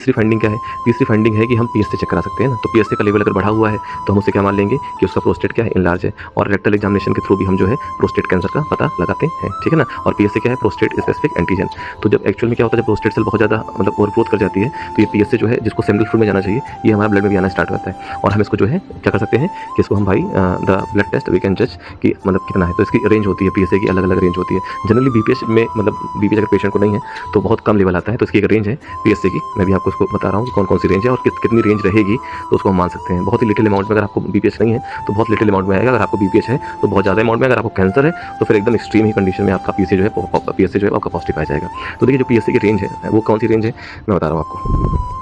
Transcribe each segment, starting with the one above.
तीसरी फाइंडिंग क्या है? तीसरी फाइंडिंग है कि हम पीएसए चेक करा सकते हैं ना, तो पीएसए का लेवल अगर बढ़ा हुआ है तो हम उसे क्या मान लेंगे कि उसका प्रोस्टेट क्या है, इनलार्ज है। और रेक्टल एग्जामिनेशन के थ्रू भी हम जो है प्रोस्टेट कैंसर का पता लगाते हैं, ठीक है ना। और पीएसए क्या है? Prostate specific antigen. तो जब एक्चुअल में क्या होता है, जब प्रोस्टेट सेल बहुत ज़्यादा मतलब ओवरग्रोथ कर जाती है तो ये पीएसए जो है, जिसको सेमिनल फ्लूइड में जाना चाहिए, ये हमारा ब्लड में भी आना स्टार्ट होता है। और हम इसको जो है क्या कर सकते हैं कि इसको हम भाई the blood test we can जज कि मतलब कितना है। तो इसकी रेंज होती है, पीएसए की अलग अलग रेंज होती है। जनरली बीपीएच में मतलब बीपीएच अगर पेशेंट को नहीं है तो बहुत कम लेवल आता है, तो इसकी एक रेंज है पीएसए की। मैं भी आपको उसको बता रहा हूँ कि कौन कौन सी रेंज है और कितनी रेंज रहेगी, तो उसको हम मान सकते हैं। बहुत ही लिटिल अमाउंट में अगर आपको बीपीएच नहीं है तो बहुत लिटिल अमाउंट में आएगा, अगर आपको बीपीएच है तो बहुत ज़्यादा अमाउंट में, अगर आपको कैंसर है तो फिर एकदम एक्सट्रीम ही कंडीशन में आपका पीएसए जो है आपका पॉजिटिव आ जाएगा। तो देखिए जो पीएसए की रेंज है वो कौन सी रेंज है मैं बता रहा हूँ आपको।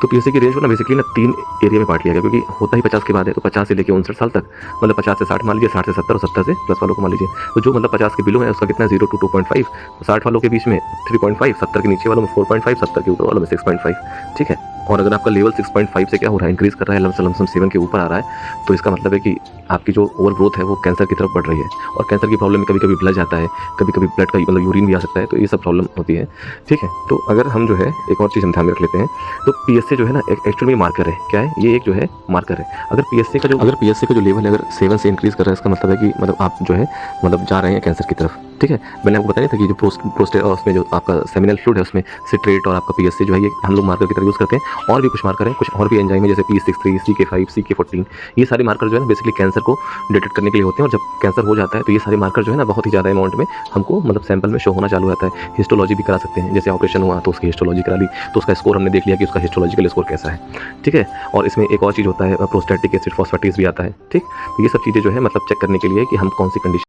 तो पीएसए की रेंज को ना बेसिकली ना 3 एरिया में बांट लिया गया, क्योंकि होता ही 50 के बाद है। तो 50 से लेकर 59 साल तक, मतलब 50 से 60 मान लीजिए, 60 से 70 और 70 से प्लस वालों को मान लीजिए। तो जो मतलब 50 के बिलो है उसका कितना है 0 to 2.5, 60 वालों के बीच में 3.5, 70 के नीचे वालों में 4.5, 70 के ऊपर वालों में 6.5, ठीक है। और अगर आपका लेवल 6.5 से क्या हो रहा है, इंक्रीज कर रहा है, लमसम 7 के ऊपर आ रहा है, तो इसका मतलब है कि आपकी जो ओवर ग्रोथ है वो कैंसर की तरफ बढ़ रही है। और कैंसर की प्रॉब्लम में कभी कभी ब्लड जाता है, कभी कभी ब्लड का मतलब यूरिन भी आ सकता है, तो ये सब प्रॉब्लम होती है, ठीक है। तो अगर हम जो है एक और चीज़ हम ध्यान में रख लेते हैं, तो पीएसए जो है ना एक एक्चुअली मार्कर है। क्या है ये? एक जो है मार्कर है। अगर पीएसए का जो लेवल है अगर 7 से इंक्रीज कर रहा है, इसका मतलब है कि मतलब आप जो है मतलब जा रहे हैं कैंसर की तरफ, ठीक है। मैंने आपको बताया था कि जो प्रोस्टेट और उसमें जो आपका सेमिनल फ्लूइड है उसमें सिट्रेट और आपका पीएसए जो है ये हम लोग मार्कर की तरह यूज़ करते हैं। और भी कुछ मार्कर हैं, कुछ और भी एंजाइम है जैसे P63, CK5, CK14, ये सारे मार्कर जो है ना बेसिकली कैंसर को डिटेक्ट करने के लिए होते हैं। और जब कैंसर हो जाता है तो ये सारे मार्कर जो है ना बहुत ही ज़्यादा अमाउंट में हमको मतलब सैंपल में शो होना चालू होता है। हिस्टोलॉजी भी करा सकते हैं, जैसे ऑपरेशन हुआ तो उसकी हिस्टोलॉजी करा ली, तो उसका स्कोर हमने देख लिया कि उसका हिस्टोलॉजिकल स्कोर कैसा है, ठीक है। और इसमें एक और चीज़ होता है प्रोस्टैटिक एसिड फॉस्फेटेज भी आता है, ठीक। तो ये सब चीज़ें जो है मतलब चेक करने के लिए कि हम कौन सी कंडीशन